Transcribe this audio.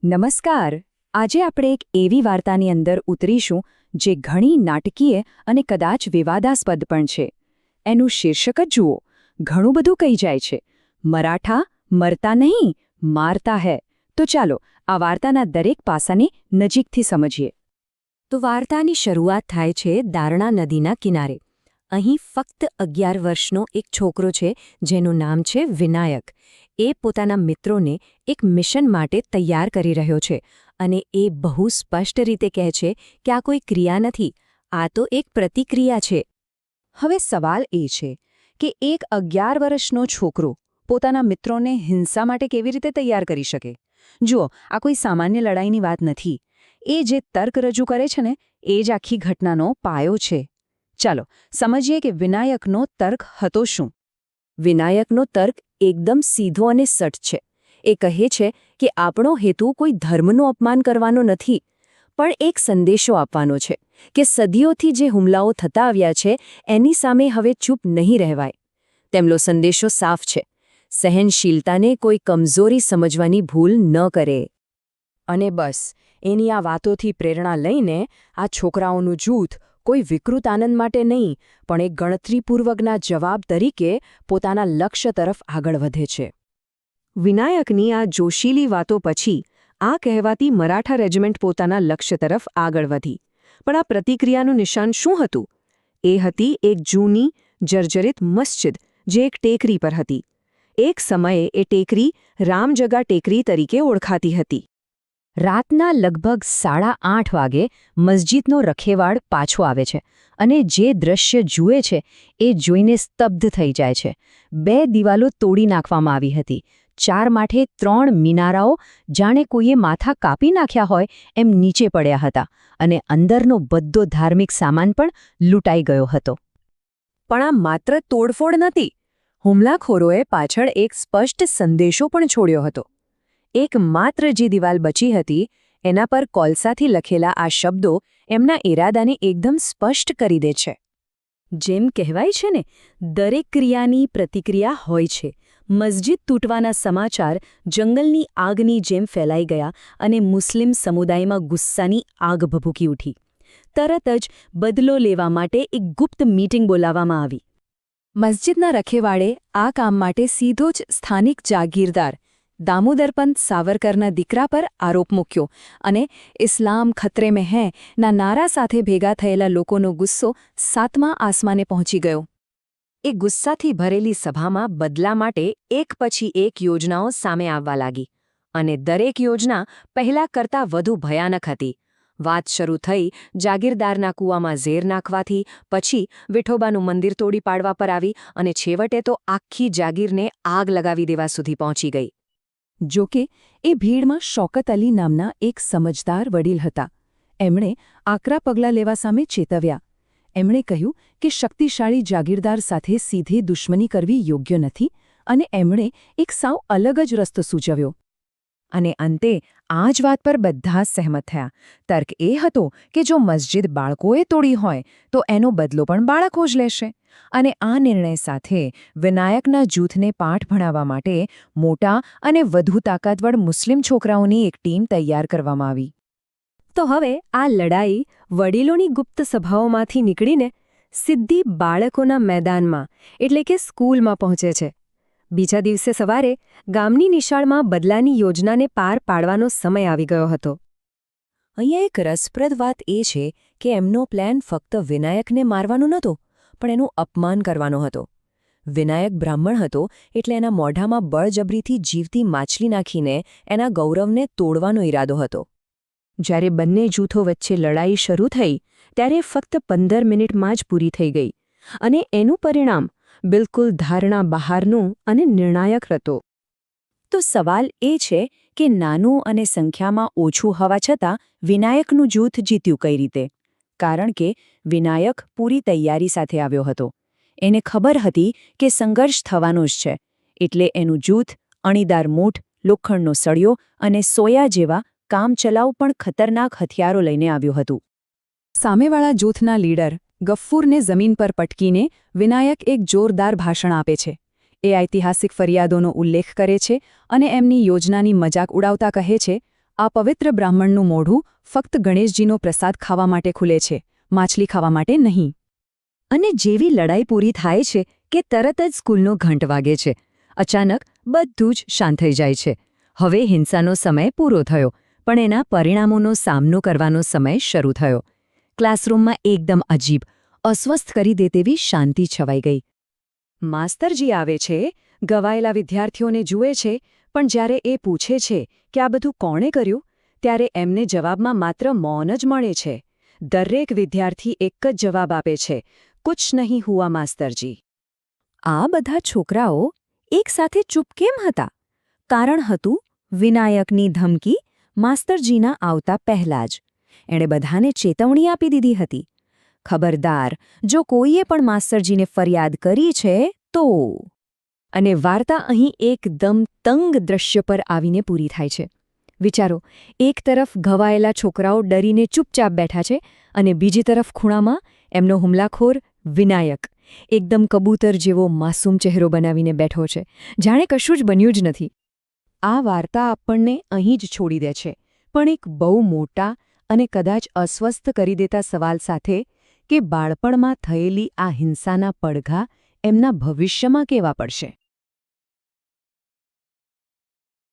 નમસ્કાર. આજે આપણે એક એવી વાર્તાની અંદર ઉતરીશું જે ઘણી નાટકીય અને કદાચ વિવાદાસ્પદ પણ છે. એનું શીર્ષક જ જુઓ, ઘણું બધું કહી જાય છે. મરાઠા મરતા નહીં, મારતા હૈ. તો ચાલો આ વાર્તાના દરેક પાસાને નજીકથી સમજીએ. તો વાર્તાની શરૂઆત થાય છે દારણા નદીના કિનારે. અહીં ફક્ત 11 વર્ષનો એક છોકરો છે જેનું નામ છે વિનાયક. એ પોતાના મિત્રોને એક મિશન માટે તૈયાર કરી રહ્યો છે અને એ બહુ સ્પષ્ટ રીતે કહે છે કે આ કોઈ ક્રિયા નથી, આ તો એક પ્રતિક્રિયા છે. હવે સવાલ એ છે કે એક 11 વર્ષનો છોકરો પોતાના મિત્રોને હિંસા માટે કેવી રીતે તૈયાર કરી શકે? જુઓ, આ કોઈ સામાન્ય લડાઈની વાત નથી. એ જે તર્ક રજૂ કરે છે ને, એ જ આખી ઘટનાનો પાયો છે. ચાલો સમજીએ કે વિનાયકનો તર્ક હતો શું. વિનાયકનો તર્ક એકદમ સીધો અને સટ છે. એ કહે છે કે આપણો હેતુ કોઈ ધર્મનું અપમાન કરવાનો નથી, પણ એક સંદેશો આપવાનો છે કે સદીઓથી જે હુમલાઓ થતા આવ્યા છે એની સામે હવે ચૂપ નહીં રહેવાય. તેમનો સંદેશો સાફ છે: સહનશીલતાને કોઈ કમજોરી સમજવાની ભૂલ ન કરે. અને બસ એની આ વાતોથી પ્રેરણા લઈને આ છોકરાઓનું જૂથ કોઈ વિકૃત આનંદ માટે નહીં, પણ એક ગણતરીપૂર્વકના જવાબ તરીકે પોતાના લક્ષ્ય તરફ આગળ વધે છે. વિનાયકની આ જોશીલી વાતો પછી આ કહેવાતી મરાઠા રેજિમેન્ટ પોતાના લક્ષ્ય તરફ આગળ વધી. પણ આ પ્રતિક્રિયાનું નિશાન શું હતું? એ હતી એક જૂની, જર્જરિત મસ્જિદ જે એક ટેકરી પર હતી. એક સમયે એ ટેકરી રામજગા ટેકરી તરીકે ઓળખાતી હતી. રાતના લગભગ 8:30 વાગે મસ્જિદનો રખેવાળ પાછો આવે છે અને જે દૃશ્ય જુએ છે એ જોઈને સ્તબ્ધ થઈ જાય છે. 2 દિવાલો તોડી નાખવામાં આવી હતી. 4 માઠે 3 મિનારાઓ જાણે કોઈએ માથા કાપી નાખ્યા હોય એમ નીચે પડ્યા હતા અને અંદરનો બધો ધાર્મિક સામાન પણ લૂંટાઈ ગયો હતો. પણ આ માત્ર તોડફોડ નથી. હુમલાખોરોએ પાછળ એક સ્પષ્ટ સંદેશો પણ છોડ્યો હતો. એકમાત્ર જે દિવાલ બચી હતી એના પર કોલસાથી લખેલા આ શબ્દો એમના ઇરાદાને એકદમ સ્પષ્ટ કરી દે છે. જેમ કહેવાય છે ને, દરેક ક્રિયાની પ્રતિક્રિયા હોય છે. મસ્જિદ તૂટવાના સમાચાર જંગલની આગની જેમ ફેલાઈ ગયા અને મુસ્લિમ સમુદાયમાં ગુસ્સાની આગ ભભૂકી ઉઠી. તરત જ બદલો લેવા માટે એક ગુપ્ત મીટિંગ બોલાવવામાં આવી. મસ્જિદના રખેવાળે આ કામ માટે સીધો જ સ્થાનિક જાગીરદાર દામોદરપંત સાવરકરના દીકરા પર આરોપ મૂક્યો અને ઇસ્લામ ખતરે મેં હૈ ના નારા સાથે ભેગા થયેલા લોકોનો ગુસ્સો 7મા આસમાને પહોંચી ગયો. એ ગુસ્સાથી ભરેલી સભામાં બદલા માટે એક પછી એક યોજનાઓ સામે આવવા લાગી અને દરેક યોજના પહેલા કરતાં વધુ ભયાનક હતી. વાત શરૂ થઈ જાગીરદારના કૂવામાં ઝેર નાખવાથી, પછી વિઠોબાનું મંદિર તોડી પાડવા પર આવી અને છેવટે તો આખી જાગીરને આગ લગાવી દેવા સુધી પહોંચી ગઈ. જોકે એ ભીડમાં શૌકત અલી નામના એક સમજદાર વડીલ હતા. એમણે આકરા પગલાં લેવા સામે ચેતવ્યા. એમણે કહ્યું કે શક્તિશાળી જાગીરદાર સાથે સીધી દુશ્મની કરવી યોગ્ય નથી અને એમણે એક સાવ અલગ જ રસ્તો સૂચવ્યો. અને અંતે આ જ વાત પર બધા જ સહેમત થયા. તર્ક એ હતો કે જો મસ્જિદ બાળકોએ તોડી હોય તો એનો બદલો પણ બાળકો જ લેશે. અને આ નિર્ણય સાથે વિનાયકના જૂથને પાઠ ભણાવવા માટે મોટા અને વધુ તાકાતવર મુસ્લિમ છોકરાઓની એક ટીમ તૈયાર કરવામાં આવી. તો હવે આ લડાઈ વડીલોની ગુપ્ત સભાઓમાંથી નીકળીને સીધી બાળકોના મેદાનમાં એટલે કે સ્કૂલમાં પહોંચે છે. બીજા દિવસે સવારે ગામની નિશાળમાં બદલાની યોજનાને પાર પાડવાનો સમય આવી ગયો હતો. અહીંયા એક રસપ્રદ વાત એ છે કે એમનો પ્લાન ફક્ત વિનાયકને મારવાનો નહોતો, પણ એનું અપમાન કરવાનો હતો. વિનાયક બ્રાહ્મણ હતો એટલે એના મોઢામાં બળજબરીથી જીવતી માછલી નાખીને એના ગૌરવને તોડવાનો ઈરાદો હતો. જ્યારે બંને જૂથો વચ્ચે લડાઈ શરૂ થઈ ત્યારે ફક્ત 15 મિનિટમાં જ પૂરી થઈ ગઈ અને એનું પરિણામ બિલકુલ ધારણા બહારનું અને નિર્ણાયક હતો. તો સવાલ એ છે કે નાનું અને સંખ્યામાં ઓછું હોવા છતાં વિનાયકનું જૂથ જીત્યું કઈ રીતે? કારણ કે વિનાયક પૂરી તૈયારી સાથે આવ્યો હતો. એને ખબર હતી કે સંઘર્ષ થવાનો જ છે, એટલે એનું જૂથ અણીદાર મૂઠ, લોખંડનો સળિયો અને સોયા જેવા કામચલાઉ પણ ખતરનાક હથિયારો લઈને આવ્યું હતું. સામેવાળા જૂથના લીડર ગફ્ફુરને જમીન પર પટકીને વિનાયક એક જોરદાર ભાષણ આપે છે. એ ઐતિહાસિક ફરિયાદોનો ઉલ્લેખ કરે છે અને એમની યોજનાની મજાક ઉડાવતા કહે છે, આ પવિત્ર બ્રાહ્મણનું મોઢું ફક્ત ગણેશજીનો પ્રસાદ ખાવા માટે ખુલે છે, માછલી ખાવા માટે નહીં. અને જેવી લડાઈ પૂરી થાય છે કે તરત જ સ્કૂલનો ઘંટ વાગે છે. અચાનક બધું જ શાંત થઈ જાય છે. હવે હિંસાનો સમય પૂરો થયો, પણ એના પરિણામોનો સામનો કરવાનો સમય શરૂ થયો. ક્લાસરૂમમાં એકદમ અજીબ, અસ્વસ્થ કરી દે તેવી શાંતિ છવાઈ ગઈ. માસ્તરજી આવે છે, ગવાયેલા વિદ્યાર્થીઓને જુએ છે, પણ જ્યારે એ પૂછે છે કે આ બધું કોણે કર્યું, ત્યારે એમને જવાબમાં માત્ર મૌન જ મળે છે. દરેક વિદ્યાર્થી એક જ જવાબ આપે છે, કુછ નહીં હુઆ માસ્તરજી. આ બધા છોકરાઓ એકસાથે ચૂપ કેમ હતા? કારણ હતું વિનાયકની ધમકી માસ્તરજીના આવતા પહેલાં જ. એણે બધાને ચેતવણી આપી દીધી હતી. ખબરદાર, જો કોઈએ પણ માસ્તરજીને ફરિયાદ કરી છે તો. અને વાર્તા અહીં એકદમ તંગ દ્રશ્ય પર આવીને પૂરી થાય છે. વિચારો, એક તરફ ઘવાયેલા છોકરાઓ ડરીને ચૂપચાપ બેઠા છે અને બીજી તરફ ખૂણામાં એમનો હુમલાખોર વિનાયક એકદમ કબૂતર જેવો માસૂમ ચહેરો બનાવીને બેઠો છે, જાણે કશું જ બન્યું જ નથી. આ વાર્તા આપણને અહીં જ છોડી દે છે, પણ એક બહુ મોટા અને કદાચ અસ્વસ્થ કરી દેતા સવાલ સાથે કે બાળપણમાં થયેલી આ હિંસાના પડઘા એમના ભવિષ્યમાં કેવા પડશે.